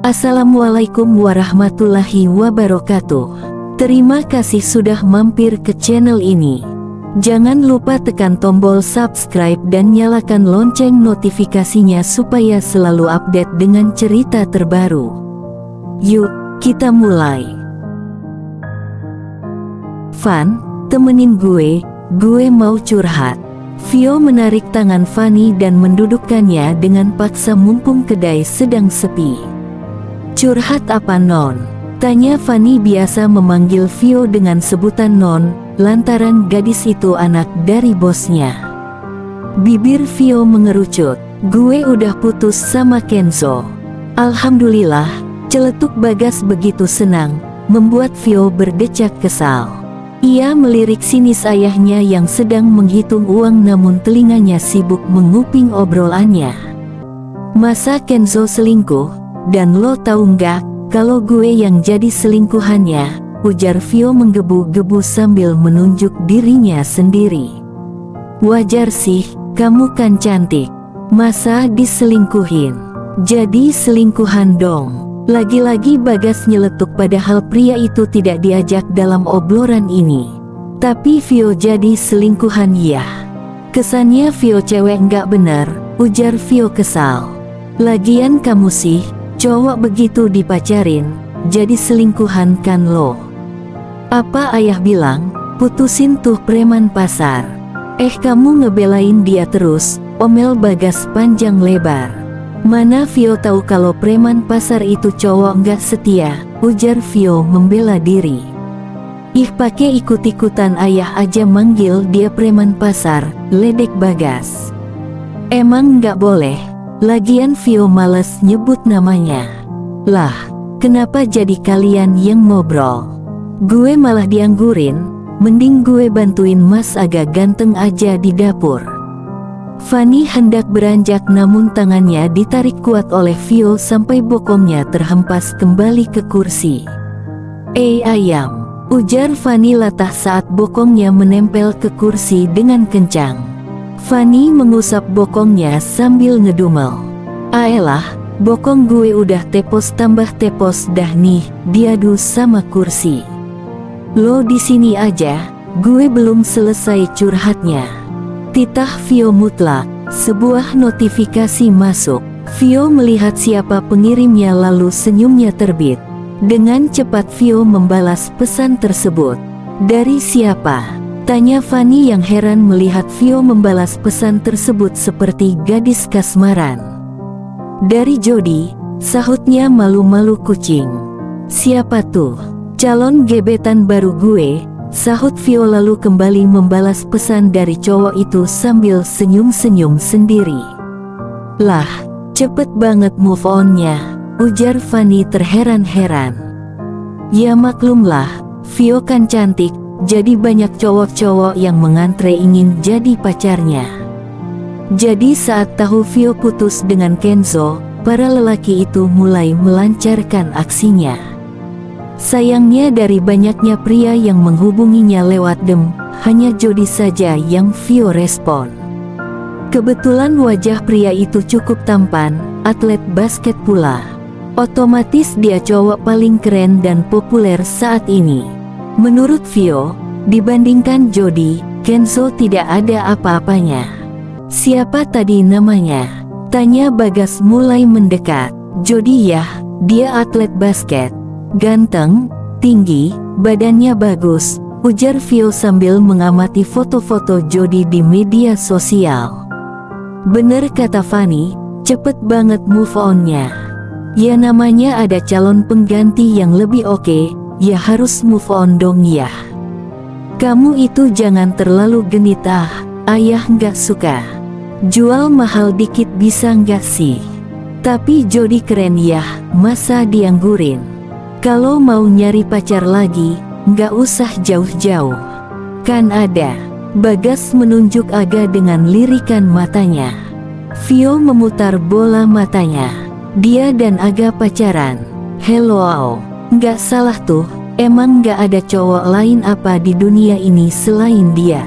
Assalamualaikum warahmatullahi wabarakatuh. Terima kasih sudah mampir ke channel ini. Jangan lupa tekan tombol subscribe dan nyalakan lonceng notifikasinya supaya selalu update dengan cerita terbaru. Yuk, kita mulai. Van, temenin gue mau curhat. Vio menarik tangan Fanny dan mendudukkannya dengan paksa mumpung kedai sedang sepi. Curhat apa non? Tanya Fanny, biasa memanggil Vio dengan sebutan non, lantaran gadis itu anak dari bosnya. Bibir Vio mengerucut. Gue udah putus sama Kenzo. Alhamdulillah, celetuk Bagas begitu senang, membuat Vio berdecak kesal. Ia melirik sinis ayahnya yang sedang menghitung uang namun telinganya sibuk menguping obrolannya. Masa Kenzo selingkuh? Dan lo tahu nggak kalau gue yang jadi selingkuhannya? Ujar Vio menggebu-gebu sambil menunjuk dirinya sendiri. Wajar sih, kamu kan cantik. Masa diselingkuhin? Jadi selingkuhan dong. Lagi-lagi Bagas nyeletuk padahal pria itu tidak diajak dalam obrolan ini. Tapi Vio jadi selingkuhan ya. Kesannya Vio cewek nggak bener, ujar Vio kesal. Lagian kamu sih, cowok begitu dipacarin, jadi selingkuhan kan lo. Apa ayah bilang, putusin tuh preman pasar. Kamu ngebelain dia terus, omel Bagas panjang lebar. Mana Vio tahu kalau preman pasar itu cowok nggak setia, ujar Vio membela diri. Pake ikut-ikutan ayah aja manggil dia preman pasar, ledek Bagas. Emang nggak boleh? Lagian Vio males nyebut namanya. Lah, kenapa jadi kalian yang ngobrol? Gue malah dianggurin, mending gue bantuin mas agak ganteng aja di dapur. Fanny hendak beranjak namun tangannya ditarik kuat oleh Vio sampai bokongnya terhempas kembali ke kursi. Ayam, ujar Fanny latah saat bokongnya menempel ke kursi dengan kencang. Fanny mengusap bokongnya sambil ngedumel. Aelah, bokong gue udah tepos tambah tepos dah nih, diadu sama kursi. Lo di sini aja, gue belum selesai curhatnya. Titah Vio mutlak, sebuah notifikasi masuk. Vio melihat siapa pengirimnya lalu senyumnya terbit. Dengan cepat Vio membalas pesan tersebut. Dari siapa? Tanya Fanny yang heran melihat Vio membalas pesan tersebut seperti gadis kasmaran. Dari Jody, sahutnya malu-malu kucing. Siapa tuh? Calon gebetan baru gue, sahut Vio lalu kembali membalas pesan dari cowok itu sambil senyum-senyum sendiri. Lah, cepet banget move on-nya, ujar Fanny terheran-heran. Ya maklumlah, Vio kan cantik, jadi banyak cowok-cowok yang mengantre ingin jadi pacarnya. Jadi saat tahu Vio putus dengan Kenzo, para lelaki itu mulai melancarkan aksinya. Sayangnya dari banyaknya pria yang menghubunginya lewat DM, hanya Jody saja yang Vio respon. Kebetulan wajah pria itu cukup tampan, atlet basket pula. Otomatis dia cowok paling keren dan populer saat ini. Menurut Vio, dibandingkan Jody, Kenzo tidak ada apa-apanya. Siapa tadi namanya? Tanya Bagas mulai mendekat. Jody ya, dia atlet basket. Ganteng, tinggi, badannya bagus, ujar Vio sambil mengamati foto-foto Jody di media sosial. Bener kata Fanny, cepet banget move on-nya. Ya namanya ada calon pengganti yang lebih oke, ya harus move on dong ya. Kamu itu jangan terlalu genit ayah nggak suka. Jual mahal dikit bisa nggak sih? Tapi Jody keren ya, masa dianggurin? Kalau mau nyari pacar lagi, nggak usah jauh-jauh. Kan ada. Bagas menunjuk Aga dengan lirikan matanya. Vio memutar bola matanya. Dia dan Aga pacaran. Hello, nggak salah tuh. Emang gak ada cowok lain apa di dunia ini selain dia?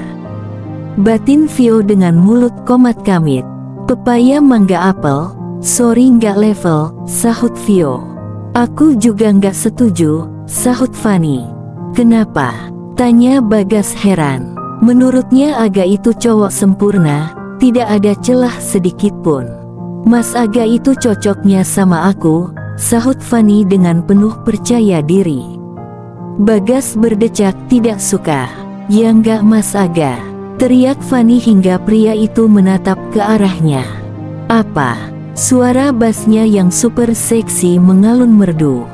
Batin Vio dengan mulut komat kamit. Pepaya mangga apel, sorry nggak level, sahut Vio. Aku juga nggak setuju, sahut Fanny. Kenapa? Tanya Bagas heran. Menurutnya Aga itu cowok sempurna, tidak ada celah sedikit pun. Mas Aga itu cocoknya sama aku, sahut Fanny dengan penuh percaya diri. Bagas berdecak tidak suka. Ya enggak Mas Aga, teriak Fanny hingga pria itu menatap ke arahnya. Apa? Suara bassnya yang super seksi mengalun merdu.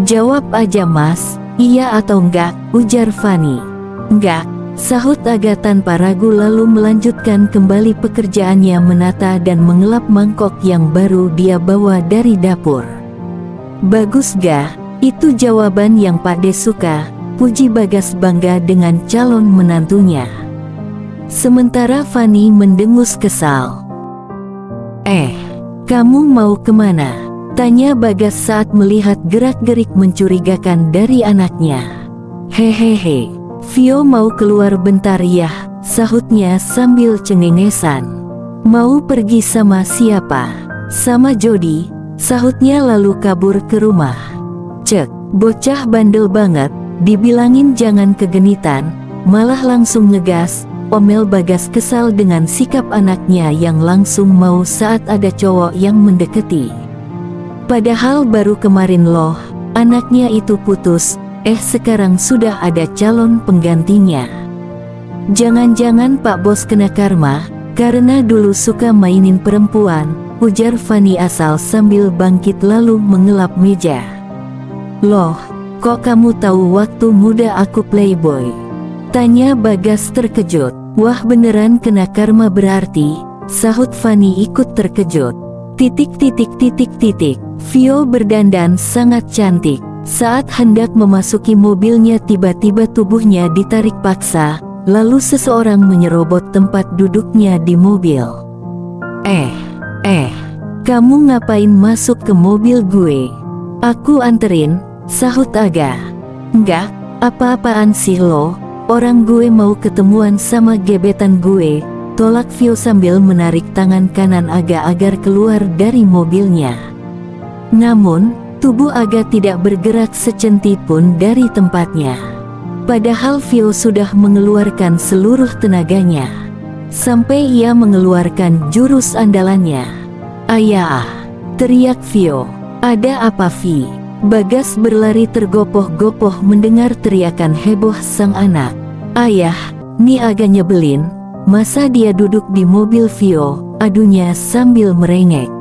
Jawab aja Mas, iya atau enggak, ujar Fanny. Enggak, sahut Aga tanpa ragu lalu melanjutkan kembali pekerjaannya menata dan mengelap mangkok yang baru dia bawa dari dapur. Bagus ga? Itu jawaban yang Pak De suka, puji Bagas bangga dengan calon menantunya. Sementara Fanny mendengus kesal. Kamu mau kemana? Tanya Bagas saat melihat gerak-gerik mencurigakan dari anaknya. Hehehe, Vio mau keluar bentar ya, sahutnya sambil cengengesan. Mau pergi sama siapa? Sama Jody, sahutnya lalu kabur ke rumah. Cek, bocah bandel banget, dibilangin jangan kegenitan, malah langsung ngegas, omel Bagas kesal dengan sikap anaknya yang langsung mau saat ada cowok yang mendekati. Padahal baru kemarin loh, anaknya itu putus, sekarang sudah ada calon penggantinya. Jangan-jangan Pak Bos kena karma, karena dulu suka mainin perempuan, ujar Fanny asal sambil bangkit lalu mengelap meja. Loh, kok kamu tahu waktu muda aku playboy? Tanya Bagas terkejut. Wah beneran kena karma berarti, sahut Fanny ikut terkejut. Vio berdandan sangat cantik. Saat hendak memasuki mobilnya tiba-tiba tubuhnya ditarik paksa, lalu seseorang menyerobot tempat duduknya di mobil. Kamu ngapain masuk ke mobil gue? Aku anterin, sahut Aga. Enggak, apa-apaan sih lo? Orang gue mau ketemuan sama gebetan gue, tolak Vio sambil menarik tangan kanan Aga agar keluar dari mobilnya. Namun, tubuh Aga tidak bergerak secenti pun dari tempatnya. Padahal Vio sudah mengeluarkan seluruh tenaganya. Sampai ia mengeluarkan jurus andalannya. Ayah! Teriak Vio. Ada apa Vi? Bagas berlari tergopoh-gopoh mendengar teriakan heboh sang anak. Ayah, nih agak nyebelin, masa dia duduk di mobil Vio, adunya sambil merengek.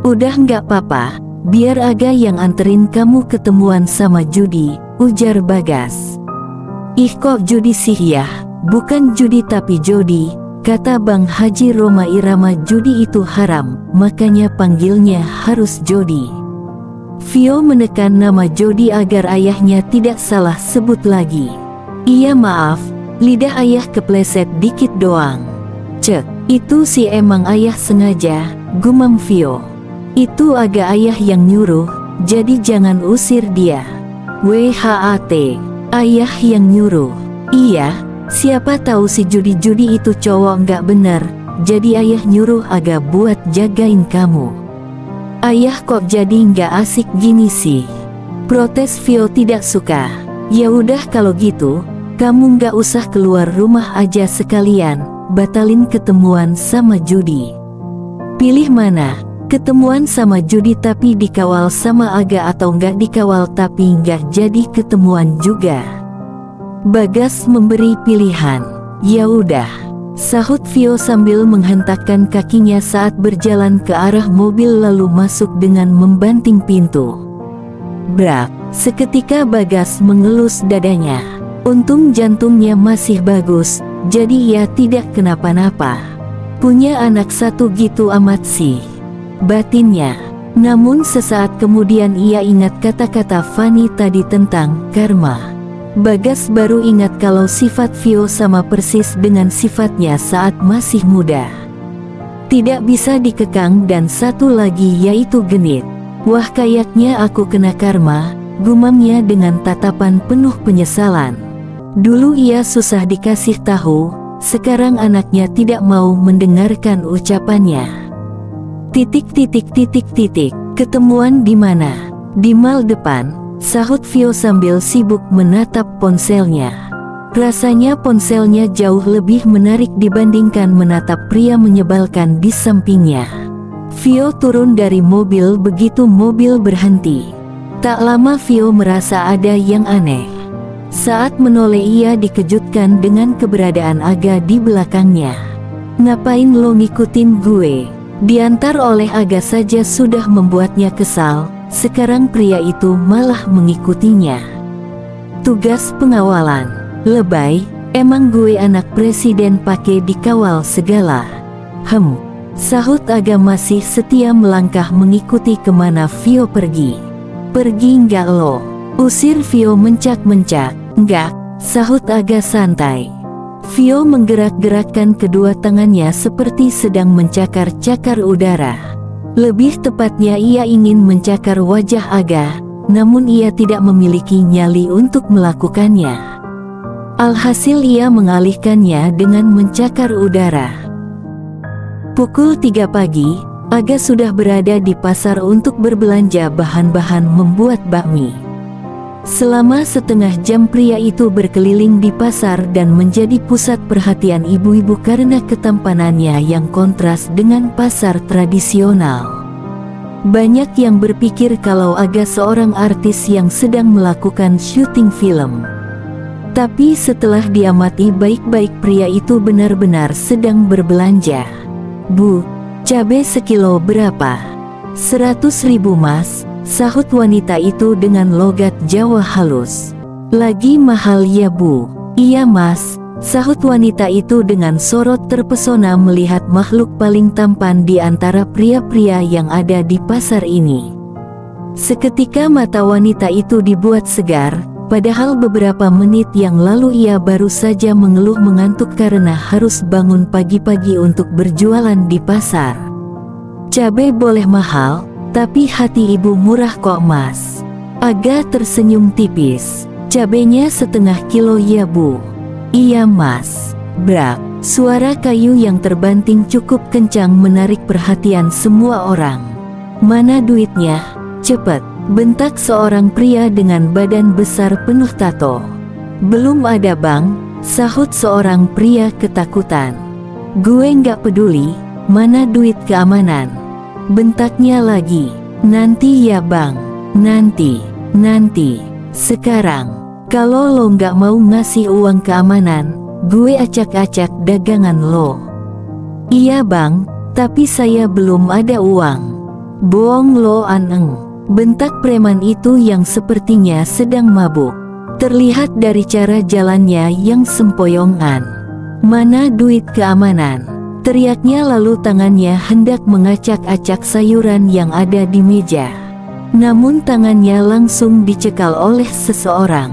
Udah nggak apa-apa, biar Aga yang anterin kamu ketemuan sama Judi, ujar Bagas. Ih kok Judi sih ya, bukan judi tapi jodi, kata Bang Haji Roma Irama judi itu haram, makanya panggilnya harus Jodi. Vio menekan nama Jody agar ayahnya tidak salah sebut lagi. Iya maaf, lidah ayah kepleset dikit doang. Cek, itu sih emang ayah sengaja, gumam Vio. Itu agak ayah yang nyuruh, jadi jangan usir dia. WHAT, ayah yang nyuruh. Iya, siapa tahu si judi-judi itu cowok nggak bener, jadi ayah nyuruh agak buat jagain kamu. Ayah kok jadi nggak asik gini sih? Protes Vio tidak suka. Ya udah kalau gitu, kamu nggak usah keluar rumah aja sekalian, batalin ketemuan sama Judi. Pilih mana? Ketemuan sama Judi tapi dikawal sama Aga atau nggak dikawal tapi nggak jadi ketemuan juga? Bagas memberi pilihan. Ya udah, sahut Vio sambil menghentakkan kakinya saat berjalan ke arah mobil lalu masuk dengan membanting pintu. Brak, seketika Bagas mengelus dadanya. Untung jantungnya masih bagus, jadi ia tidak kenapa-napa. Punya anak satu gitu amat sih, batinnya. Namun sesaat kemudian ia ingat kata-kata Fanny tadi tentang karma. Bagas baru ingat kalau sifat Vio sama persis dengan sifatnya saat masih muda. Tidak bisa dikekang dan satu lagi yaitu genit. Wah kayaknya aku kena karma, gumamnya dengan tatapan penuh penyesalan. Dulu ia susah dikasih tahu, sekarang anaknya tidak mau mendengarkan ucapannya. Ketemuan di mana? Di mal depan, sahut Vio sambil sibuk menatap ponselnya. Rasanya ponselnya jauh lebih menarik dibandingkan menatap pria menyebalkan di sampingnya. Vio turun dari mobil begitu mobil berhenti. Tak lama Vio merasa ada yang aneh. Saat menoleh ia dikejutkan dengan keberadaan Aga di belakangnya. "Ngapain lo ngikutin gue?" Diantar oleh Aga saja sudah membuatnya kesal, sekarang pria itu malah mengikutinya. Tugas pengawalan. Lebay, emang gue anak presiden pakai dikawal segala. Sahut Aga masih setia melangkah mengikuti kemana Vio pergi. "Pergi nggak lo?" usir Vio mencak-mencak. "Nggak," sahut Aga santai. Vio menggerak-gerakkan kedua tangannya seperti sedang mencakar-cakar udara. Lebih tepatnya ia ingin mencakar wajah Aga, namun ia tidak memiliki nyali untuk melakukannya. Alhasil ia mengalihkannya dengan mencakar udara. Pukul 3 pagi, Aga sudah berada di pasar untuk berbelanja bahan-bahan membuat bakmi. Selama setengah jam pria itu berkeliling di pasar dan menjadi pusat perhatian ibu-ibu karena ketampanannya yang kontras dengan pasar tradisional. Banyak yang berpikir kalau Aga seorang artis yang sedang melakukan syuting film. Tapi setelah diamati baik-baik pria itu benar-benar sedang berbelanja. "Bu, cabe sekilo berapa?" 100.000 mas, sahut wanita itu dengan logat Jawa halus. "Lagi mahal ya bu?" "Iya mas," sahut wanita itu dengan sorot terpesona melihat makhluk paling tampan di antara pria-pria yang ada di pasar ini. Seketika mata wanita itu dibuat segar, padahal beberapa menit yang lalu ia baru saja mengeluh mengantuk karena harus bangun pagi-pagi untuk berjualan di pasar. "Cabai boleh mahal, tapi hati ibu murah kok mas." Aga tersenyum tipis. "Cabenya setengah kilo ya bu?" "Iya mas." Brak, suara kayu yang terbanting cukup kencang menarik perhatian semua orang. "Mana duitnya? Cepet!" bentak seorang pria dengan badan besar penuh tato. "Belum ada bang," sahut seorang pria ketakutan. "Gue nggak peduli, mana duit keamanan?" bentaknya lagi. "Nanti ya bang, nanti. Sekarang, kalau lo nggak mau ngasih uang keamanan, gue acak-acak dagangan lo." "Iya bang, tapi saya belum ada uang." "Bohong lo aneng," bentak preman itu yang sepertinya sedang mabuk. Terlihat dari cara jalannya yang sempoyongan. "Mana duit keamanan?" teriaknya lalu tangannya hendak mengacak-acak sayuran yang ada di meja. Namun tangannya langsung dicekal oleh seseorang.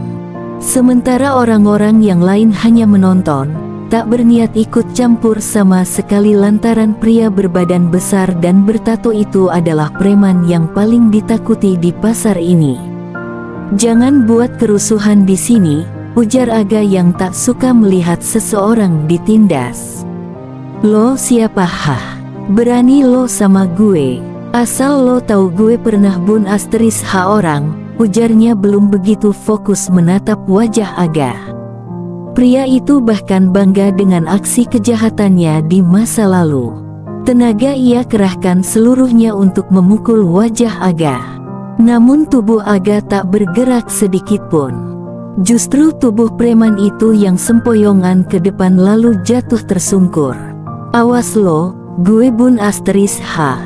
Sementara orang-orang yang lain hanya menonton, tak berniat ikut campur sama sekali lantaran pria berbadan besar dan bertato itu adalah preman yang paling ditakuti di pasar ini. "Jangan buat kerusuhan di sini," ujar Aga yang tak suka melihat seseorang ditindas. "Lo siapa hah? Berani lo sama gue? Asal lo tahu gue pernah bun asteris orang," ujarnya belum begitu fokus menatap wajah Aga. Pria itu bahkan bangga dengan aksi kejahatannya di masa lalu. Tenaga ia kerahkan seluruhnya untuk memukul wajah Aga. Namun tubuh Aga tak bergerak sedikit pun. Justru tubuh preman itu yang sempoyongan ke depan lalu jatuh tersungkur. "Awas lo, gue bun asteris ha."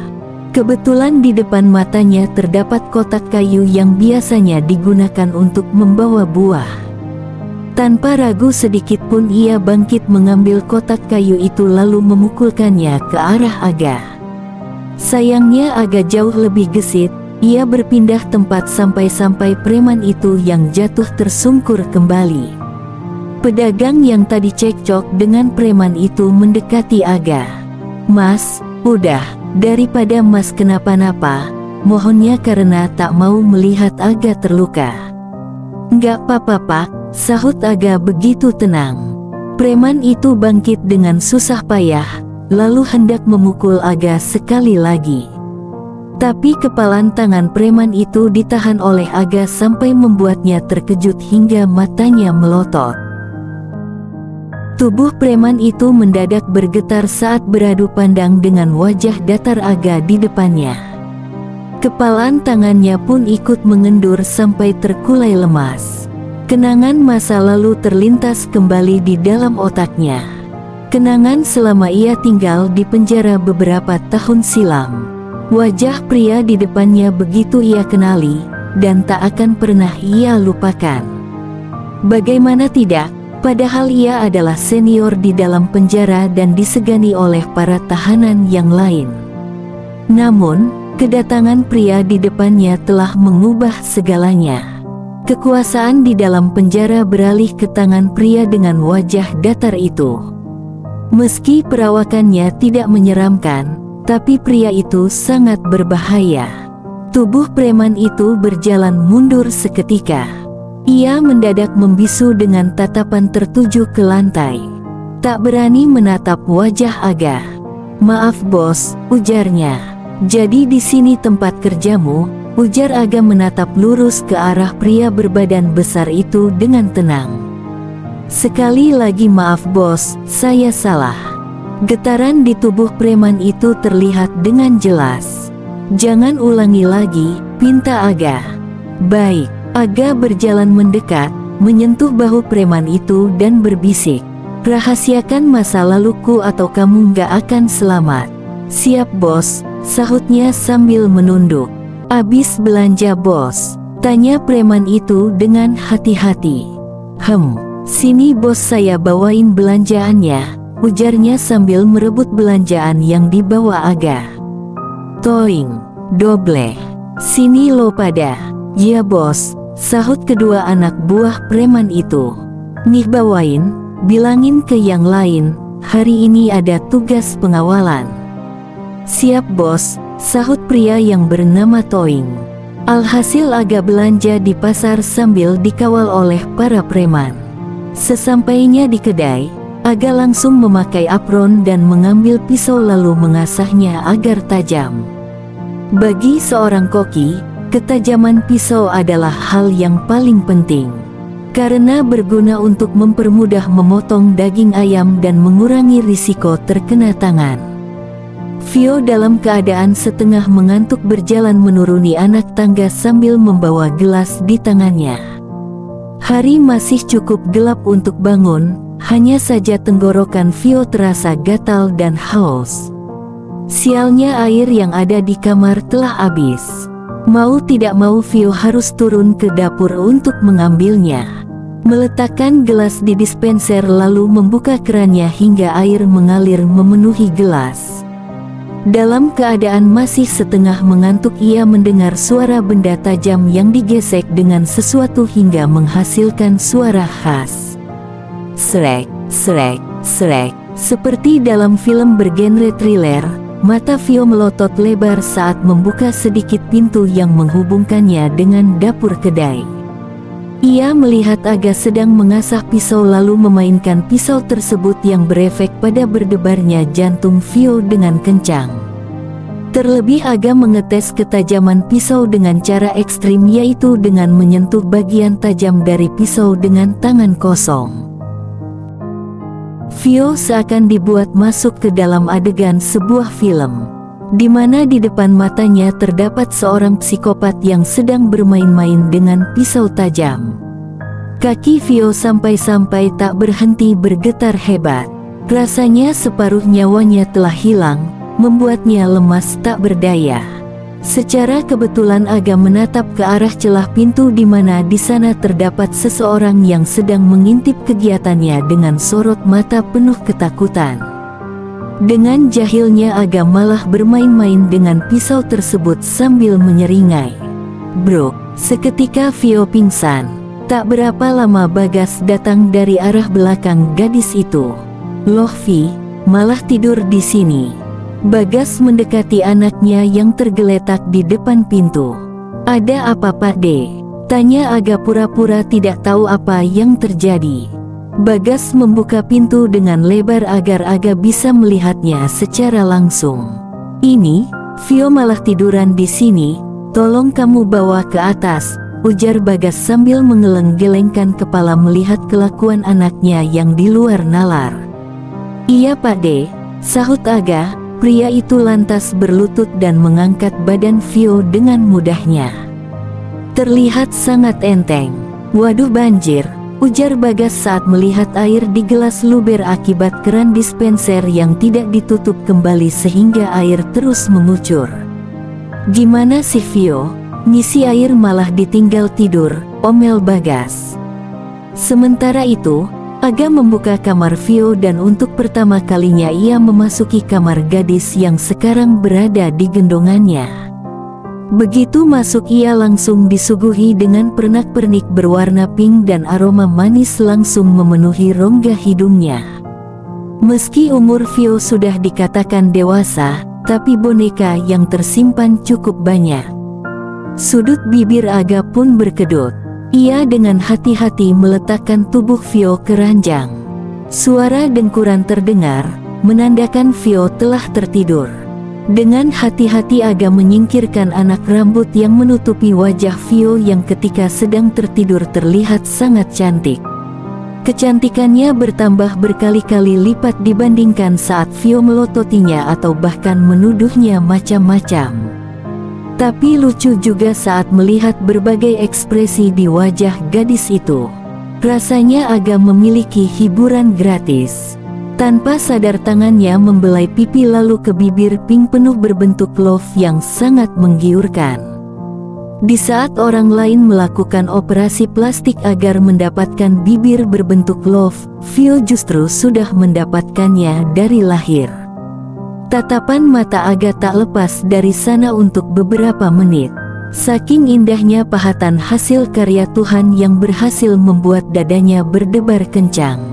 Kebetulan di depan matanya terdapat kotak kayu yang biasanya digunakan untuk membawa buah. Tanpa ragu sedikit pun ia bangkit mengambil kotak kayu itu lalu memukulkannya ke arah Aga. Sayangnya Aga jauh lebih gesit, ia berpindah tempat sampai-sampai preman itu yang jatuh tersungkur kembali. Pedagang yang tadi cekcok dengan preman itu mendekati Aga. "Mas, udah, daripada mas kenapa-napa," mohonnya karena tak mau melihat Aga terluka. "Nggak apa-apa pak," sahut Aga begitu tenang. Preman itu bangkit dengan susah payah, lalu hendak memukul Aga sekali lagi. Tapi kepalan tangan preman itu ditahan oleh Aga sampai membuatnya terkejut hingga matanya melotot. Tubuh preman itu mendadak bergetar saat beradu pandang dengan wajah datar Aga di depannya. Kepalan tangannya pun ikut mengendur sampai terkulai lemas. Kenangan masa lalu terlintas kembali di dalam otaknya. Kenangan selama ia tinggal di penjara beberapa tahun silam. Wajah pria di depannya begitu ia kenali, dan tak akan pernah ia lupakan. Bagaimana tidak? Padahal ia adalah senior di dalam penjara dan disegani oleh para tahanan yang lain. Namun, kedatangan pria di depannya telah mengubah segalanya. Kekuasaan di dalam penjara beralih ke tangan pria dengan wajah datar itu. Meski perawakannya tidak menyeramkan, tapi pria itu sangat berbahaya. Tubuh preman itu berjalan mundur seketika. Ia mendadak membisu dengan tatapan tertuju ke lantai. Tak berani menatap wajah Aga. "Maaf bos," ujarnya. "Jadi di sini tempat kerjamu?" ujar Aga menatap lurus ke arah pria berbadan besar itu dengan tenang. "Sekali lagi maaf bos, saya salah." Getaran di tubuh preman itu terlihat dengan jelas. "Jangan ulangi lagi," pinta Aga. "Baik." Aga berjalan mendekat, menyentuh bahu preman itu dan berbisik, "Rahasiakan masa laluku atau kamu gak akan selamat." "Siap bos," sahutnya sambil menunduk. "Abis belanja bos?" tanya preman itu dengan hati-hati. Sini bos saya bawain belanjaannya," ujarnya sambil merebut belanjaan yang dibawa Aga. "Toing, doble. Sini lo pada." "Ya bos," sahut kedua anak buah preman itu. "Nih bawain, bilangin ke yang lain, hari ini ada tugas pengawalan." "Siap bos," sahut pria yang bernama Toing. Alhasil Aga belanja di pasar sambil dikawal oleh para preman. Sesampainya di kedai, Aga langsung memakai apron dan mengambil pisau lalu mengasahnya agar tajam. Bagi seorang koki, ketajaman pisau adalah hal yang paling penting. Karena berguna untuk mempermudah memotong daging ayam dan mengurangi risiko terkena tangan. Vio dalam keadaan setengah mengantuk berjalan menuruni anak tangga sambil membawa gelas di tangannya. Hari masih cukup gelap untuk bangun, hanya saja tenggorokan Vio terasa gatal dan haus. Sialnya air yang ada di kamar telah habis. Mau tidak mau Vio harus turun ke dapur untuk mengambilnya. Meletakkan gelas di dispenser lalu membuka kerannya hingga air mengalir memenuhi gelas. Dalam keadaan masih setengah mengantuk ia mendengar suara benda tajam yang digesek dengan sesuatu hingga menghasilkan suara khas. Srek, srek, srek. Seperti dalam film bergenre thriller, mata Vio melotot lebar saat membuka sedikit pintu yang menghubungkannya dengan dapur kedai. Ia melihat Aga sedang mengasah pisau lalu memainkan pisau tersebut yang berefek pada berdebarnya jantung Vio dengan kencang. Terlebih Aga mengetes ketajaman pisau dengan cara ekstrim, yaitu dengan menyentuh bagian tajam dari pisau dengan tangan kosong. Vio seakan dibuat masuk ke dalam adegan sebuah film, di mana di depan matanya terdapat seorang psikopat yang sedang bermain-main dengan pisau tajam. Kaki Vio sampai-sampai tak berhenti bergetar hebat. Rasanya separuh nyawanya telah hilang, membuatnya lemas tak berdaya. Secara kebetulan Aga menatap ke arah celah pintu di mana di sana terdapat seseorang yang sedang mengintip kegiatannya dengan sorot mata penuh ketakutan. Dengan jahilnya Aga malah bermain-main dengan pisau tersebut sambil menyeringai. "Bro!" Seketika Vio pingsan. Tak berapa lama Bagas datang dari arah belakang gadis itu. "Loh Vi, malah tidur di sini." Bagas mendekati anaknya yang tergeletak di depan pintu. "Ada apa Pak De?" tanya Aga pura-pura tidak tahu apa yang terjadi. Bagas membuka pintu dengan lebar agar Aga bisa melihatnya secara langsung. "Ini, Vio malah tiduran di sini, tolong kamu bawa ke atas, ujar Bagas sambil menggeleng-gelengkan kepala melihat kelakuan anaknya yang di luar nalar. Iya Pak De, sahut Aga. Pria itu lantas berlutut dan mengangkat badan Vio dengan mudahnya. Terlihat sangat enteng. Waduh banjir, ujar Bagas saat melihat air di gelas luber akibat keran dispenser yang tidak ditutup kembali sehingga air terus mengucur. Gimana sih Vio, ngisi air malah ditinggal tidur, omel Bagas. Sementara itu, Aga membuka kamar Vio dan untuk pertama kalinya ia memasuki kamar gadis yang sekarang berada di gendongannya. Begitu masuk ia langsung disuguhi dengan pernak-pernik berwarna pink dan aroma manis langsung memenuhi rongga hidungnya. Meski umur Vio sudah dikatakan dewasa, tapi boneka yang tersimpan cukup banyak. Sudut bibir Aga pun berkedut. Ia dengan hati-hati meletakkan tubuh Vio ke ranjang. Suara dengkuran terdengar, menandakan Vio telah tertidur. Dengan hati-hati Aga menyingkirkan anak rambut yang menutupi wajah Vio yang ketika sedang tertidur terlihat sangat cantik. Kecantikannya bertambah berkali-kali lipat dibandingkan saat Vio melototinya atau bahkan menuduhnya macam-macam. Tapi lucu juga saat melihat berbagai ekspresi di wajah gadis itu. Rasanya Aga memiliki hiburan gratis. Tanpa sadar tangannya membelai pipi lalu ke bibir pink penuh berbentuk love yang sangat menggiurkan. Di saat orang lain melakukan operasi plastik agar mendapatkan bibir berbentuk love, Vio justru sudah mendapatkannya dari lahir. Tatapan mata Aga tak lepas dari sana untuk beberapa menit. Saking indahnya pahatan hasil karya Tuhan yang berhasil membuat dadanya berdebar kencang.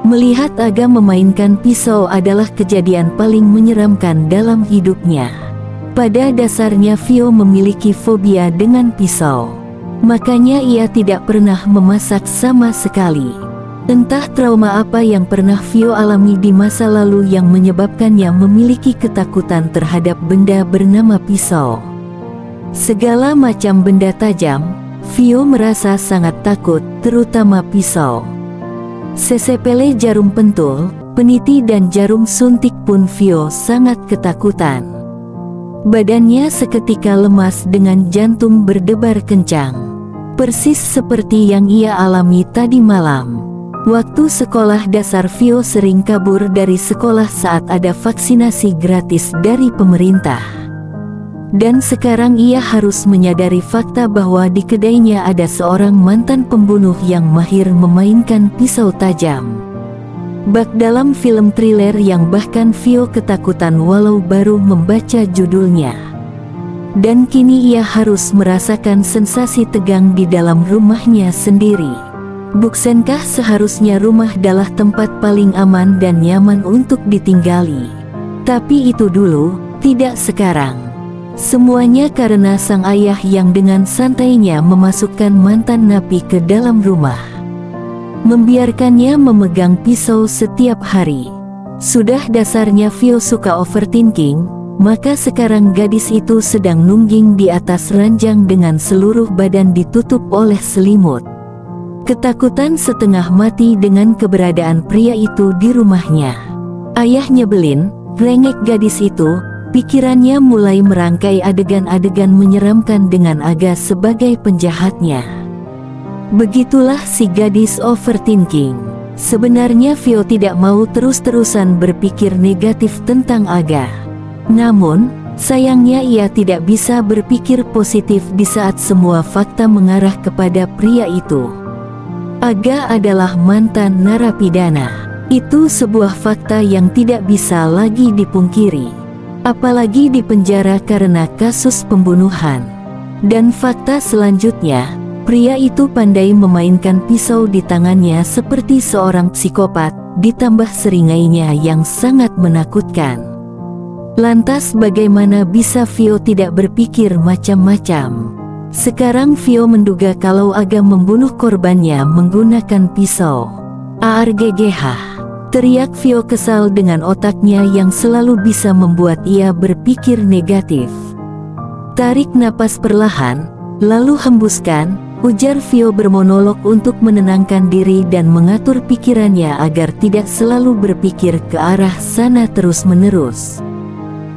Melihat Aga memainkan pisau adalah kejadian paling menyeramkan dalam hidupnya. Pada dasarnya Vio memiliki fobia dengan pisau. Makanya ia tidak pernah memasak sama sekali. Entah trauma apa yang pernah Vio alami di masa lalu yang menyebabkannya memiliki ketakutan terhadap benda bernama pisau. Segala macam benda tajam, Vio merasa sangat takut, terutama pisau. Sesepele jarum pentul, peniti dan jarum suntik pun Vio sangat ketakutan. Badannya seketika lemas dengan jantung berdebar kencang. Persis seperti yang ia alami tadi malam. Waktu sekolah dasar Vio sering kabur dari sekolah saat ada vaksinasi gratis dari pemerintah. Dan sekarang ia harus menyadari fakta bahwa di kedainya ada seorang mantan pembunuh yang mahir memainkan pisau tajam. Bak dalam film thriller yang bahkan Vio ketakutan walau baru membaca judulnya. Dan kini ia harus merasakan sensasi tegang di dalam rumahnya sendiri. Bukankah seharusnya rumah adalah tempat paling aman dan nyaman untuk ditinggali? Tapi itu dulu, tidak sekarang. Semuanya karena sang ayah yang dengan santainya memasukkan mantan napi ke dalam rumah. Membiarkannya memegang pisau setiap hari. Sudah dasarnya Vio suka overthinking, maka sekarang gadis itu sedang nungging di atas ranjang dengan seluruh badan ditutup oleh selimut. Ketakutan setengah mati dengan keberadaan pria itu di rumahnya. Ayah nyebelin, rengek gadis itu, pikirannya mulai merangkai adegan-adegan menyeramkan dengan Aga sebagai penjahatnya. Begitulah si gadis overthinking. Sebenarnya Vio tidak mau terus-terusan berpikir negatif tentang Aga. Namun, sayangnya ia tidak bisa berpikir positif di saat semua fakta mengarah kepada pria itu. Aga adalah mantan narapidana. Itu sebuah fakta yang tidak bisa lagi dipungkiri. Apalagi di penjara karena kasus pembunuhan. Dan fakta selanjutnya, pria itu pandai memainkan pisau di tangannya seperti seorang psikopat, ditambah seringainya yang sangat menakutkan. Lantas bagaimana bisa Vio tidak berpikir macam-macam? Sekarang Vio menduga kalau Aga membunuh korbannya menggunakan pisau. ARGGH. teriak Vio kesal dengan otaknya yang selalu bisa membuat ia berpikir negatif. Tarik napas perlahan, lalu hembuskan, ujar Vio bermonolog untuk menenangkan diri dan mengatur pikirannya agar tidak selalu berpikir ke arah sana terus-menerus.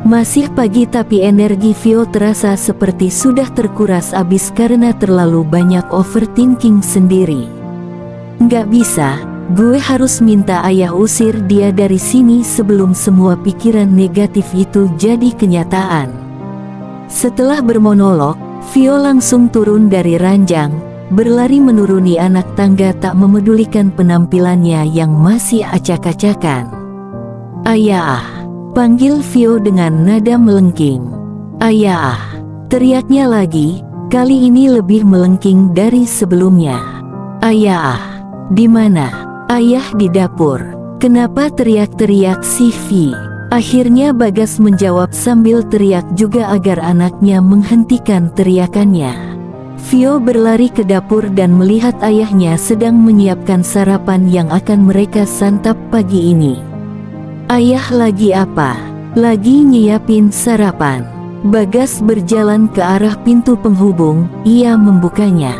Masih pagi tapi energi Vio terasa seperti sudah terkuras habis karena terlalu banyak overthinking sendiri. Nggak bisa, gue harus minta ayah usir dia dari sini sebelum semua pikiran negatif itu jadi kenyataan. Setelah bermonolog, Vio langsung turun dari ranjang, berlari menuruni anak tangga tak memedulikan penampilannya yang masih acak-acakan. "Ayah!" panggil Vio dengan nada melengking. "Ayah!" teriaknya lagi, kali ini lebih melengking dari sebelumnya. "Ayah! Di mana?" "Ayah di dapur." "Kenapa teriak-teriak si Vi?" Akhirnya Bagas menjawab sambil teriak juga agar anaknya menghentikan teriakannya. Vio berlari ke dapur dan melihat ayahnya sedang menyiapkan sarapan yang akan mereka santap pagi ini. "Ayah lagi apa?" "Lagi nyiapin sarapan." Bagas berjalan ke arah pintu penghubung, ia membukanya.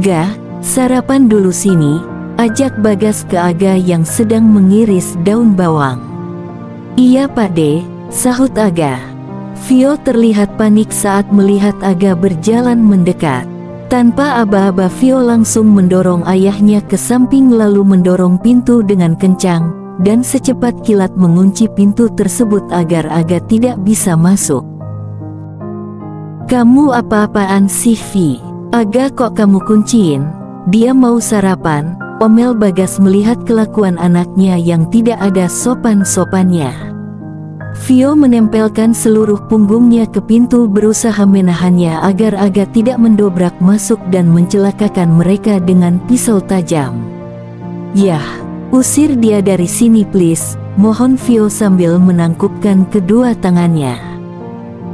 "Gah, sarapan dulu sini," ajak Bagas ke Aga yang sedang mengiris daun bawang. "Iya Pakde," sahut Aga. Vio terlihat panik saat melihat Aga berjalan mendekat. Tanpa aba-aba Vio langsung mendorong ayahnya ke samping lalu mendorong pintu dengan kencang, dan secepat kilat mengunci pintu tersebut agar Aga tidak bisa masuk. "Kamu apa-apaan sih Vi? Aga kok kamu kunciin? Dia mau sarapan," omel Bagas melihat kelakuan anaknya yang tidak ada sopan-sopannya. Vio menempelkan seluruh punggungnya ke pintu berusaha menahannya agar Aga tidak mendobrak masuk dan mencelakakan mereka dengan pisau tajam. "Yah, usir dia dari sini please," mohon Vio sambil menangkupkan kedua tangannya.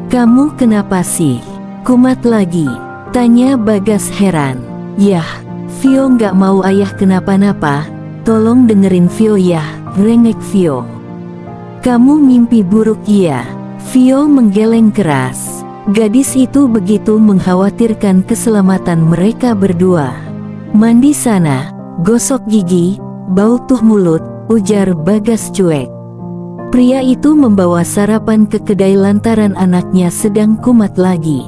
"Kamu kenapa sih? Kumat lagi?" tanya Bagas heran. "Yah, Vio nggak mau ayah kenapa-napa, tolong dengerin Vio ya," rengek Vio. "Kamu mimpi buruk ya?" Vio menggeleng keras. Gadis itu begitu mengkhawatirkan keselamatan mereka berdua. "Mandi sana, gosok gigi, bau tuh mulut," ujar Bagas cuek. Pria itu membawa sarapan ke kedai lantaran anaknya sedang kumat lagi.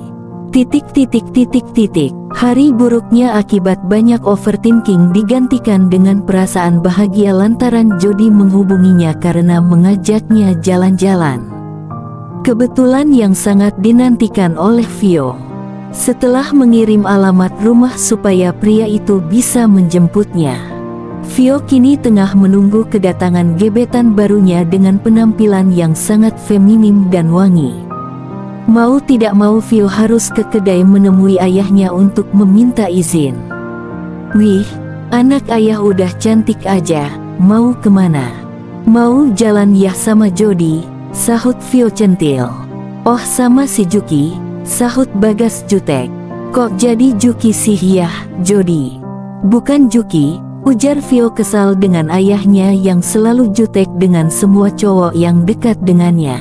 Hari buruknya akibat banyak overthinking digantikan dengan perasaan bahagia lantaran Jody menghubunginya karena mengajaknya jalan-jalan. Kebetulan yang sangat dinantikan oleh Vio. Setelah mengirim alamat rumah supaya pria itu bisa menjemputnya, Vio kini tengah menunggu kedatangan gebetan barunya dengan penampilan yang sangat feminim dan wangi. Mau tidak mau Vio harus ke kedai menemui ayahnya untuk meminta izin. "Wih, anak ayah udah cantik aja, mau kemana?" "Mau jalan ya sama Jody," sahut Vio centil. "Oh sama si Juki," sahut Bagas jutek. "Kok jadi Juki sih yah, Jody?" "Bukan Juki," ujar Vio kesal dengan ayahnya yang selalu jutek dengan semua cowok yang dekat dengannya.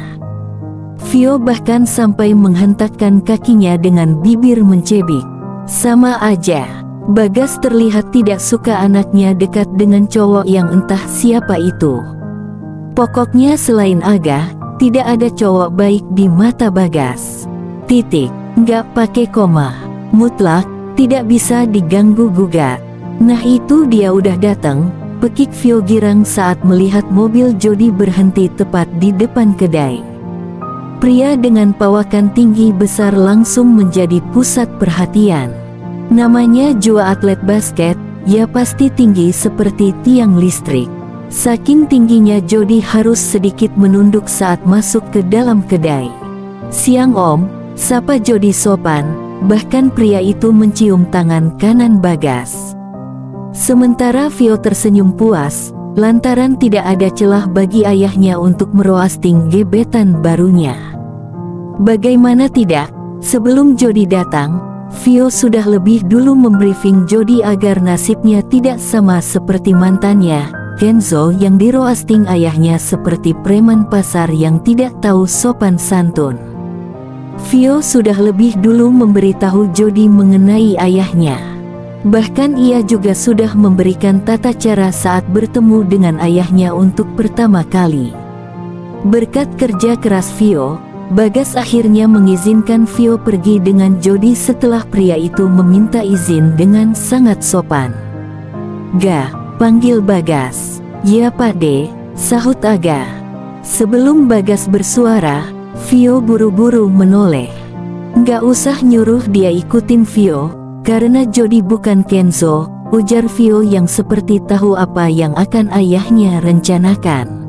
Vio bahkan sampai menghentakkan kakinya dengan bibir mencebik. Sama aja. Bagas terlihat tidak suka anaknya dekat dengan cowok yang entah siapa itu. Pokoknya selain Aga, tidak ada cowok baik di mata Bagas. Nggak pakai koma. Mutlak, tidak bisa diganggu-gugat. "Nah itu dia udah datang," pekik Vio girang saat melihat mobil Jody berhenti tepat di depan kedai. Pria dengan pawakan tinggi besar langsung menjadi pusat perhatian. Namanya Joa atlet basket, ya pasti tinggi seperti tiang listrik. Saking tingginya Jody harus sedikit menunduk saat masuk ke dalam kedai. "Siang Om," sapa Jody sopan, bahkan pria itu mencium tangan kanan Bagas. Sementara Vio tersenyum puas, lantaran tidak ada celah bagi ayahnya untuk meroasting gebetan barunya. Bagaimana tidak, sebelum Jody datang, Vio sudah lebih dulu membriefing Jody agar nasibnya tidak sama seperti mantannya, Kenzo yang diroasting ayahnya seperti preman pasar yang tidak tahu sopan santun. Vio sudah lebih dulu memberitahu Jody mengenai ayahnya. Bahkan ia juga sudah memberikan tata cara saat bertemu dengan ayahnya untuk pertama kali. Berkat kerja keras Vio, Bagas akhirnya mengizinkan Vio pergi dengan Jody setelah pria itu meminta izin dengan sangat sopan. "Ga, panggil Bagas." "Ya Pak De," sahut Aga. Sebelum Bagas bersuara, Vio buru-buru menoleh. "Nggak usah nyuruh dia ikutin Vio, karena Jody bukan Kenzo," ujar Vio yang seperti tahu apa yang akan ayahnya rencanakan.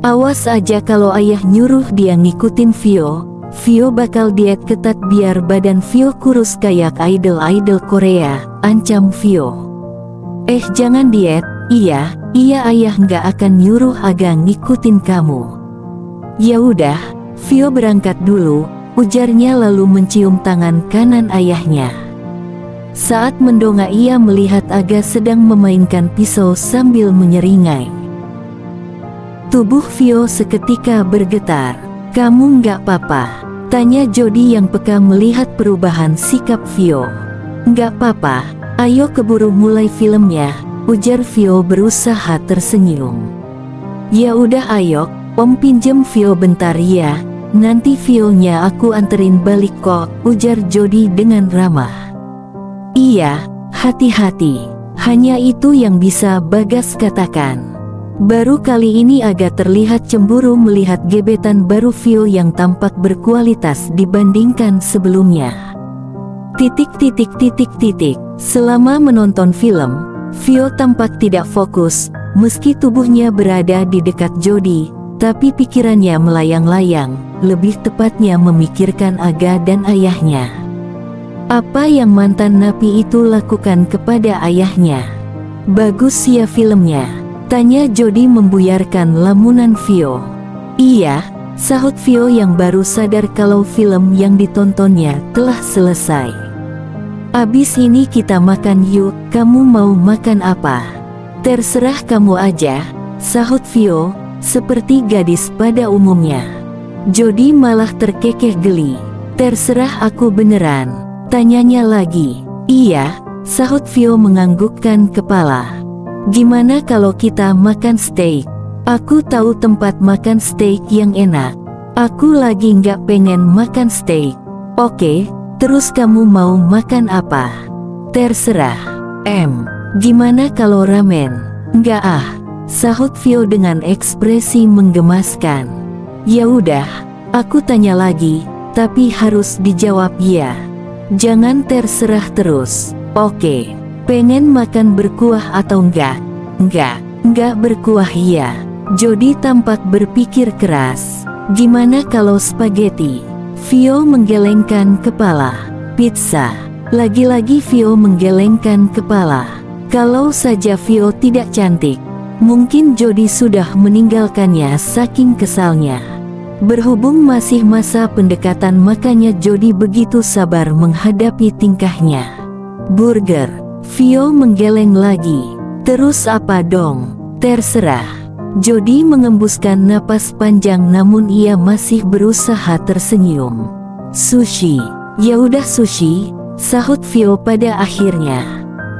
"Awas aja kalau ayah nyuruh dia ngikutin Vio, Vio bakal diet ketat biar badan Vio kurus kayak idol-idol Korea," ancam Vio. Jangan diet." Iya ayah nggak akan nyuruh Aga ngikutin kamu." "Ya udah, Vio berangkat dulu," ujarnya lalu mencium tangan kanan ayahnya. Saat mendongak ia melihat Aga sedang memainkan pisau sambil menyeringai. Tubuh Vio seketika bergetar. "Kamu nggak apa-apa?" tanya Jody yang peka melihat perubahan sikap Vio. "Nggak apa-apa, ayo keburu mulai filmnya," ujar Vio berusaha tersenyum. "Ya udah ayo, Om pinjem Vio bentar ya, nanti Vio-nya aku anterin balik kok," ujar Jody dengan ramah. "Iya, hati-hati," hanya itu yang bisa Bagas katakan. Baru kali ini agak terlihat cemburu melihat gebetan baru Vio yang tampak berkualitas dibandingkan sebelumnya. Selama menonton film, Vio tampak tidak fokus, meski tubuhnya berada di dekat Jody, tapi pikirannya melayang-layang, lebih tepatnya memikirkan Aga dan ayahnya. Apa yang mantan napi itu lakukan kepada ayahnya? "Bagus ya filmnya?" tanya Jody membuyarkan lamunan Vio. "Iya," sahut Vio yang baru sadar kalau film yang ditontonnya telah selesai. "Abis ini kita makan yuk, kamu mau makan apa?" "Terserah kamu aja," sahut Vio, seperti gadis pada umumnya. Jody malah terkekeh geli. "Terserah aku beneran?" tanyanya lagi. "Iya," sahut Vio menganggukkan kepala. "Gimana kalau kita makan steak? Aku tahu tempat makan steak yang enak." "Aku lagi nggak pengen makan steak." "Oke, terus kamu mau makan apa?" "Terserah." Gimana kalau ramen?" "Nggak ah," sahut Vio dengan ekspresi menggemaskan. "Ya udah, aku tanya lagi, tapi harus dijawab ya. Jangan terserah terus." "Oke. Pengen makan berkuah atau enggak?" Enggak berkuah ya." Jody tampak berpikir keras. "Gimana kalau spaghetti?" Vio menggelengkan kepala. "Pizza." Lagi-lagi Vio menggelengkan kepala. Kalau saja Vio tidak cantik, mungkin Jody sudah meninggalkannya saking kesalnya. Berhubung masih masa pendekatan makanya Jody begitu sabar menghadapi tingkahnya. "Burger." Vio menggeleng lagi. "Terus apa dong?" "Terserah." Jody mengembuskan napas panjang namun ia masih berusaha tersenyum. "Sushi." "Ya udah sushi," sahut Vio pada akhirnya.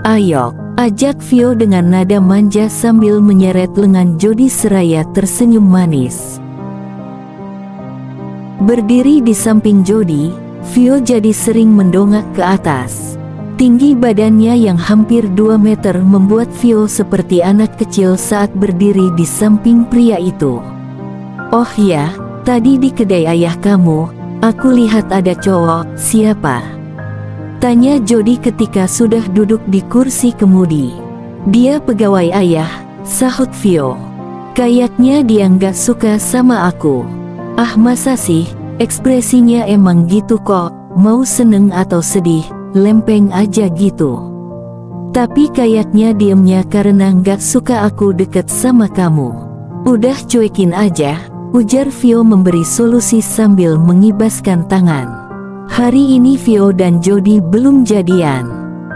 "Ayo," ajak Vio dengan nada manja sambil menyeret lengan Jody seraya tersenyum manis. Berdiri di samping Jody, Vio jadi sering mendongak ke atas. Tinggi badannya yang hampir 2 meter membuat Vio seperti anak kecil saat berdiri di samping pria itu. "Oh ya, tadi di kedai ayah kamu, aku lihat ada cowok, siapa?" tanya Jody ketika sudah duduk di kursi kemudi. "Dia pegawai ayah," sahut Vio. "Kayaknya dia nggak suka sama aku." "Ah masa sih, ekspresinya emang gitu kok, mau seneng atau sedih, lempeng aja gitu. Tapi kayaknya diemnya karena nggak suka aku deket sama kamu." "Udah cuekin aja," ujar Vio memberi solusi sambil mengibaskan tangan. Hari ini Vio dan Jody belum jadian.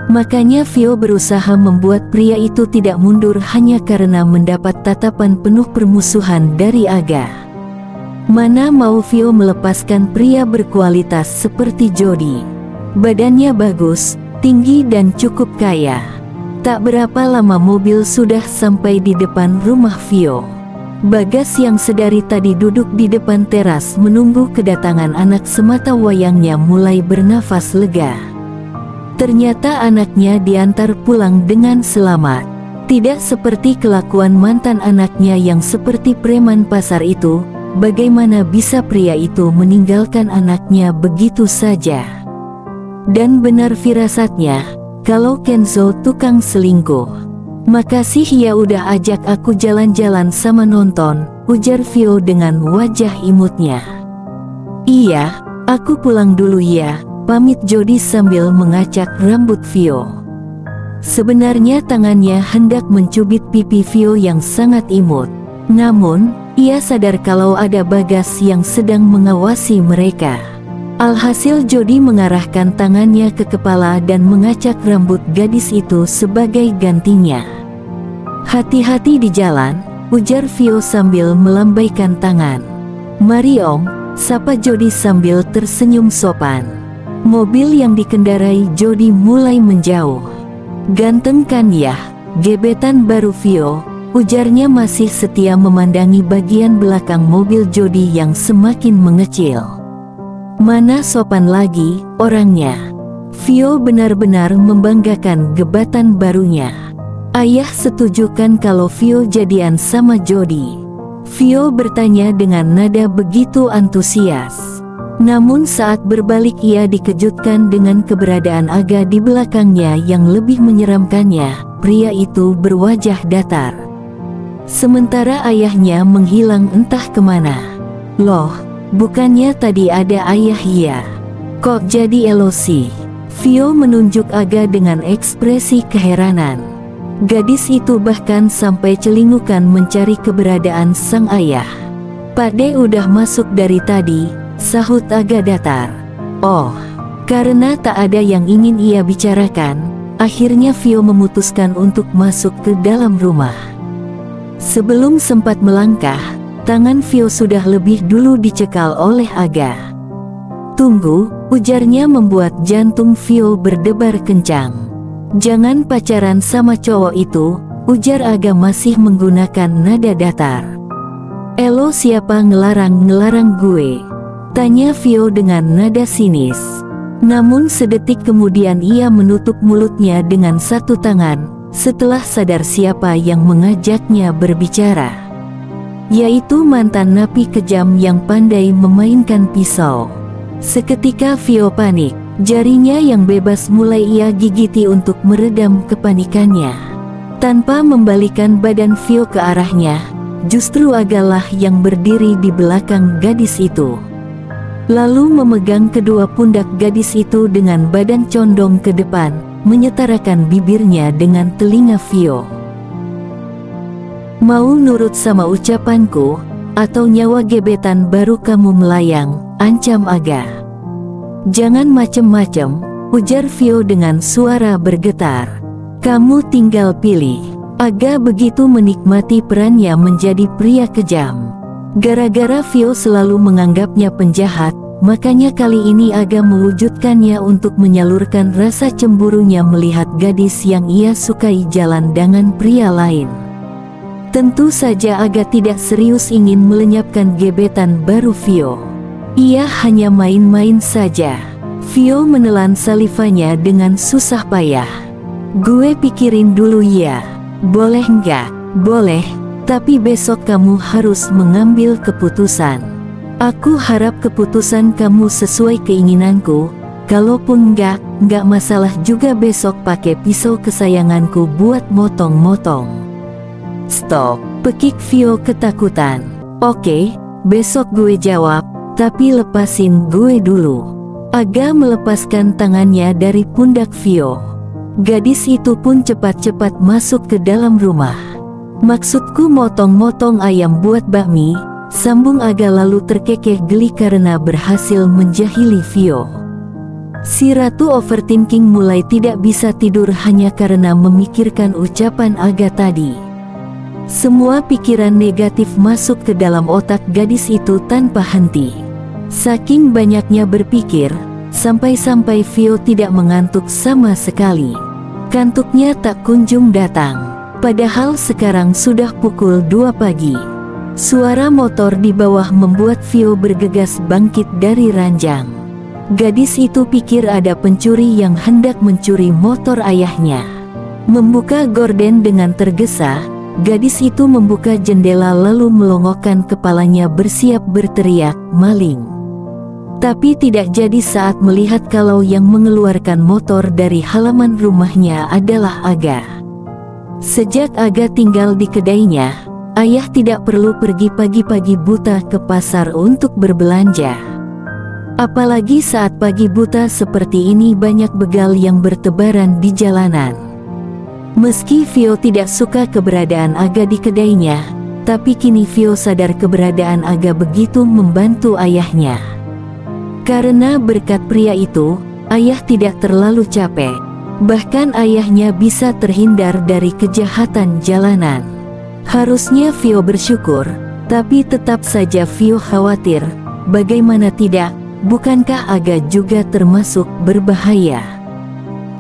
Makanya Vio berusaha membuat pria itu tidak mundur hanya karena mendapat tatapan penuh permusuhan dari Aga. Mana mau Vio melepaskan pria berkualitas seperti Jody. Badannya bagus, tinggi dan cukup kaya. Tak berapa lama mobil sudah sampai di depan rumah Vio. Bagas yang sedari tadi duduk di depan teras menunggu kedatangan anak semata wayangnya mulai bernafas lega. Ternyata anaknya diantar pulang dengan selamat. Tidak seperti kelakuan mantan anaknya yang seperti preman pasar itu. Bagaimana bisa pria itu meninggalkan anaknya begitu saja? Dan benar firasatnya, kalau Kenzo tukang selingkuh. Makasih ya udah ajak aku jalan-jalan sama nonton, ujar Vio dengan wajah imutnya. Iya, aku pulang dulu ya, pamit Jody sambil mengacak rambut Vio. Sebenarnya tangannya hendak mencubit pipi Vio yang sangat imut. Namun, ia sadar kalau ada Bagas yang sedang mengawasi mereka. Alhasil Jody mengarahkan tangannya ke kepala dan mengacak rambut gadis itu sebagai gantinya. Hati-hati di jalan, ujar Vio sambil melambaikan tangan. Mari om, sapa Jody sambil tersenyum sopan. Mobil yang dikendarai Jody mulai menjauh. Ganteng kan ya, gebetan baru Vio, ujarnya masih setia memandangi bagian belakang mobil Jody yang semakin mengecil. Mana sopan lagi, orangnya. Vio benar-benar membanggakan gebatan barunya. Ayah setuju kan kalau Vio jadian sama Jody? Vio bertanya dengan nada begitu antusias. Namun saat berbalik ia dikejutkan dengan keberadaan Aga di belakangnya yang lebih menyeramkannya. Pria itu berwajah datar. Sementara ayahnya menghilang entah kemana. Loh, bukannya tadi ada ayah ya? Kok jadi Elosi? Vio menunjuk Aga dengan ekspresi keheranan. Gadis itu bahkan sampai celingukan mencari keberadaan sang ayah. Pakde udah masuk dari tadi, sahut Aga datar. Oh, karena tak ada yang ingin ia bicarakan, akhirnya Vio memutuskan untuk masuk ke dalam rumah. Sebelum sempat melangkah, tangan Vio sudah lebih dulu dicekal oleh Aga. Tunggu, ujarnya membuat jantung Vio berdebar kencang. Jangan pacaran sama cowok itu, ujar Aga masih menggunakan nada datar. Elo siapa ngelarang gue? Tanya Vio dengan nada sinis. Namun sedetik kemudian ia menutup mulutnya dengan satu tangan, setelah sadar siapa yang mengajaknya berbicara. Yaitu mantan napi kejam yang pandai memainkan pisau. Seketika Vio panik. Jarinya yang bebas mulai ia gigiti untuk meredam kepanikannya. Tanpa membalikan badan Vio ke arahnya, justru Agalah yang berdiri di belakang gadis itu. Lalu memegang kedua pundak gadis itu dengan badan condong ke depan, menyetarakan bibirnya dengan telinga Vio. Mau nurut sama ucapanku, atau nyawa gebetan baru kamu melayang, ancam Aga. Jangan macem-macem, ujar Vio dengan suara bergetar. Kamu tinggal pilih. Aga begitu menikmati perannya menjadi pria kejam. Gara-gara Vio selalu menganggapnya penjahat, makanya kali ini Aga mewujudkannya untuk menyalurkan rasa cemburunya melihat gadis yang ia sukai jalan dengan pria lain. Tentu saja Aga tidak serius ingin melenyapkan gebetan baru Vio. Ia hanya main-main saja. Vio menelan salivanya dengan susah payah. Gue pikirin dulu ya. Boleh nggak? Boleh, tapi besok kamu harus mengambil keputusan. Aku harap keputusan kamu sesuai keinginanku. Kalaupun nggak masalah juga besok pakai pisau kesayanganku buat motong-motong. Stop, pekik Vio ketakutan. Oke, besok gue jawab. Tapi lepasin gue dulu. Aga melepaskan tangannya dari pundak Vio. Gadis itu pun cepat-cepat masuk ke dalam rumah. Maksudku motong-motong ayam buat bakmi, sambung Aga lalu terkekeh geli karena berhasil menjahili Vio. Si Ratu Overthinking mulai tidak bisa tidur hanya karena memikirkan ucapan Aga tadi. Semua pikiran negatif masuk ke dalam otak gadis itu tanpa henti. Saking banyaknya berpikir, sampai-sampai Vio tidak mengantuk sama sekali. Kantuknya tak kunjung datang. Padahal sekarang sudah pukul 2 pagi. Suara motor di bawah membuat Vio bergegas bangkit dari ranjang. Gadis itu pikir ada pencuri yang hendak mencuri motor ayahnya. Membuka gorden dengan tergesa, gadis itu membuka jendela lalu melongokkan kepalanya bersiap berteriak, "Maling!" Tapi tidak jadi saat melihat kalau yang mengeluarkan motor dari halaman rumahnya adalah Aga. Sejak Aga tinggal di kedainya, ayah tidak perlu pergi pagi-pagi buta ke pasar untuk berbelanja. Apalagi saat pagi buta seperti ini banyak begal yang bertebaran di jalanan. Meski Vio tidak suka keberadaan Aga di kedainya, tapi kini Vio sadar keberadaan Aga begitu membantu ayahnya. Karena berkat pria itu, ayah tidak terlalu capek. Bahkan ayahnya bisa terhindar dari kejahatan jalanan. Harusnya Vio bersyukur, tapi tetap saja Vio khawatir. Bagaimana tidak, bukankah Aga juga termasuk berbahaya?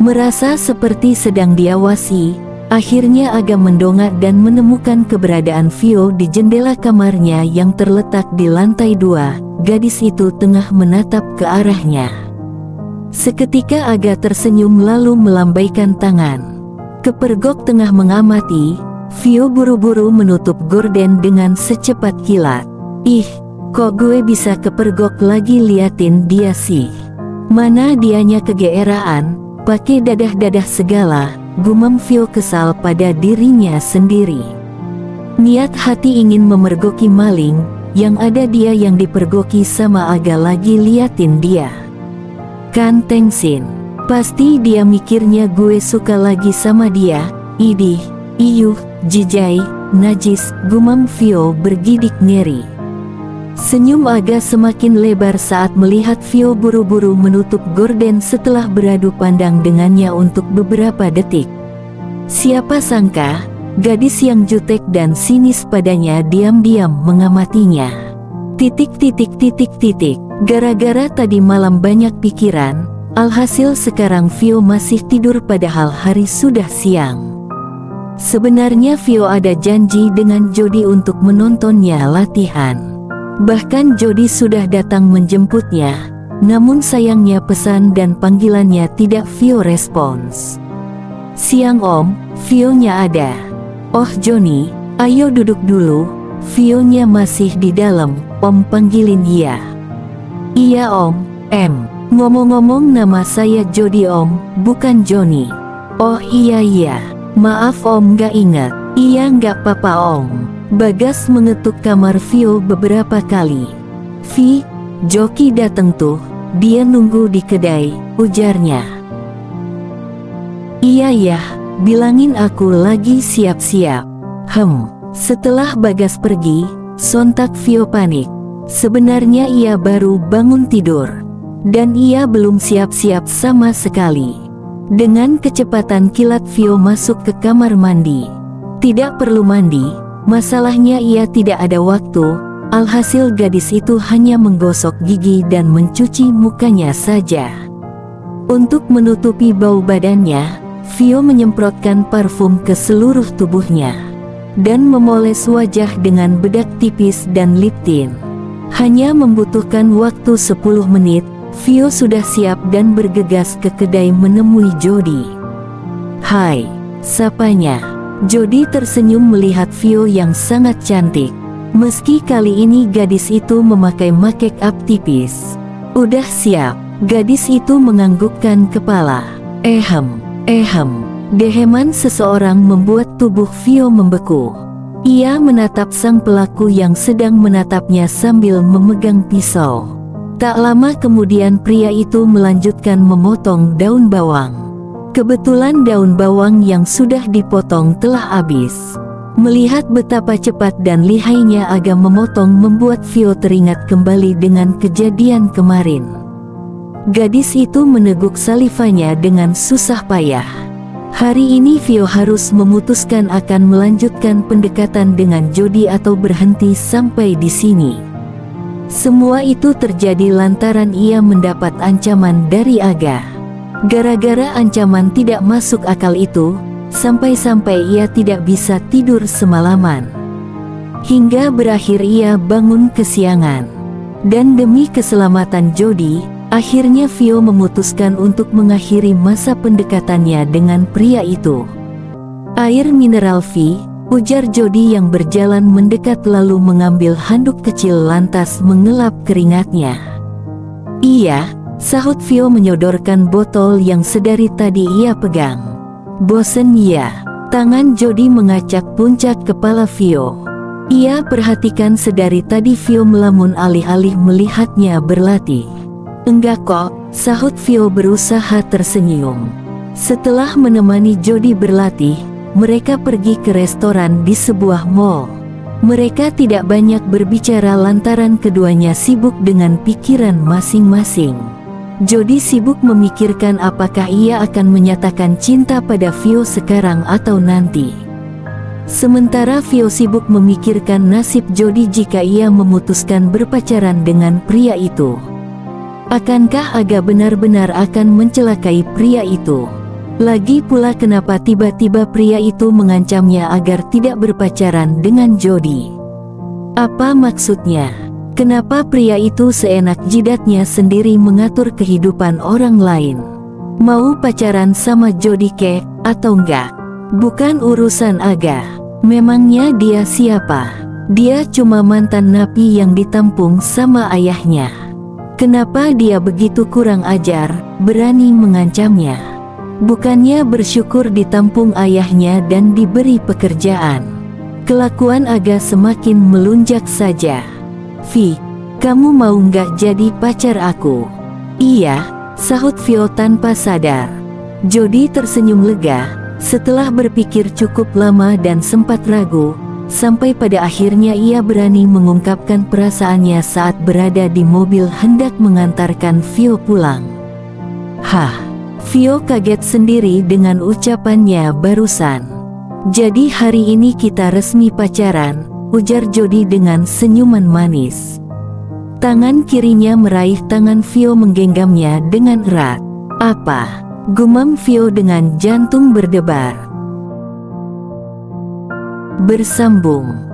Merasa seperti sedang diawasi, akhirnya Aga mendongak dan menemukan keberadaan Vio di jendela kamarnya yang terletak di lantai 2. Gadis itu tengah menatap ke arahnya. Seketika Aga tersenyum lalu melambaikan tangan. Kepergok tengah mengamati, Vio buru-buru menutup gorden dengan secepat kilat. Ih, kok gue bisa kepergok lagi liatin dia sih? Mana dianya kegeeraan, pakai dadah-dadah segala, gumam Vio kesal pada dirinya sendiri. Niat hati ingin memergoki maling, yang ada dia yang dipergoki sama Aga lagi liatin dia. Kan tengsin, pasti dia mikirnya gue suka lagi sama dia. Idih, iyuh, jijai, najis, gumam Vio bergidik ngeri. Senyum Aga semakin lebar saat melihat Vio buru-buru menutup gorden setelah beradu pandang dengannya untuk beberapa detik. Siapa sangka, gadis yang jutek dan sinis padanya diam-diam mengamatinya. Gara-gara tadi malam banyak pikiran, alhasil sekarang Vio masih tidur padahal hari sudah siang. Sebenarnya Vio ada janji dengan Jody untuk menontonnya latihan. Bahkan Jody sudah datang menjemputnya, namun sayangnya pesan dan panggilannya tidak Vio respons. "Siang Om, Vio-nya ada." "Oh Johnny, ayo duduk dulu, Vio-nya masih di dalam," Om panggilin dia. "Iya Om, ngomong-ngomong nama saya Jody Om, bukan Johnny." "Oh iya, maaf Om gak ingat." "Iya gak apa-apa Om." Bagas mengetuk kamar Vio beberapa kali. "Vi, Joki dateng tuh, dia nunggu di kedai," ujarnya. "Iya ya, bilangin aku lagi siap-siap." Setelah Bagas pergi, sontak Vio panik. Sebenarnya ia baru bangun tidur, dan ia belum siap-siap sama sekali. Dengan kecepatan kilat Vio masuk ke kamar mandi. Tidak perlu mandi, masalahnya ia tidak ada waktu, alhasil gadis itu hanya menggosok gigi dan mencuci mukanya saja. Untuk menutupi bau badannya, Vio menyemprotkan parfum ke seluruh tubuhnya, dan memoles wajah dengan bedak tipis dan lip tint. Hanya membutuhkan waktu 10 menit, Vio sudah siap dan bergegas ke kedai menemui Jody. "Hai," sapanya. Jody tersenyum melihat Vio yang sangat cantik. Meski kali ini gadis itu memakai make up tipis. "Udah siap." Gadis itu menganggukkan kepala. Deheman seseorang membuat tubuh Vio membeku. Ia menatap sang pelaku yang sedang menatapnya sambil memegang pisau. Tak lama kemudian pria itu melanjutkan memotong daun bawang. Kebetulan daun bawang yang sudah dipotong telah habis. Melihat betapa cepat dan lihainya Aga memotong membuat Vio teringat kembali dengan kejadian kemarin. Gadis itu meneguk salivanya dengan susah payah. Hari ini Vio harus memutuskan akan melanjutkan pendekatan dengan Jody atau berhenti sampai di sini. Semua itu terjadi lantaran ia mendapat ancaman dari Aga. Gara-gara ancaman tidak masuk akal itu, sampai-sampai ia tidak bisa tidur semalaman. Hingga berakhir ia bangun kesiangan. Dan demi keselamatan Jody, akhirnya Vio memutuskan untuk mengakhiri masa pendekatannya dengan pria itu. "Air mineral Vi," ujar Jody yang berjalan mendekat lalu mengambil handuk kecil lantas mengelap keringatnya. "Iya," sahut Vio menyodorkan botol yang sedari tadi ia pegang. "Bosen ya?" Tangan Jody mengacak puncak kepala Vio. Ia perhatikan sedari tadi Vio melamun alih-alih melihatnya berlatih. "Enggak kok," sahut Vio berusaha tersenyum. Setelah menemani Jody berlatih, mereka pergi ke restoran di sebuah mall. Mereka tidak banyak berbicara lantaran keduanya sibuk dengan pikiran masing-masing. Jody sibuk memikirkan apakah ia akan menyatakan cinta pada Vio sekarang atau nanti. Sementara Vio sibuk memikirkan nasib Jody jika ia memutuskan berpacaran dengan pria itu. Akankah Aga benar-benar akan mencelakai pria itu? Lagi pula kenapa tiba-tiba pria itu mengancamnya agar tidak berpacaran dengan Jody? Apa maksudnya? Kenapa pria itu seenak jidatnya sendiri mengatur kehidupan orang lain? Mau pacaran sama Jody kek, atau enggak? Bukan urusan Aga. Memangnya dia siapa? Dia cuma mantan napi yang ditampung sama ayahnya. Kenapa dia begitu kurang ajar, berani mengancamnya? Bukannya bersyukur ditampung ayahnya dan diberi pekerjaan. Kelakuan Aga semakin melunjak saja. "Vi, kamu mau nggak jadi pacar aku?" "Iya," sahut Vio tanpa sadar. Jody tersenyum lega. Setelah berpikir cukup lama dan sempat ragu, sampai pada akhirnya ia berani mengungkapkan perasaannya saat berada di mobil hendak mengantarkan Vio pulang. "Hah?" Vio kaget sendiri dengan ucapannya barusan. "Jadi hari ini kita resmi pacaran," ujar Jody dengan senyuman manis. Tangan kirinya meraih tangan Vio menggenggamnya dengan erat. "Apa?" gumam Vio dengan jantung berdebar. Bersambung.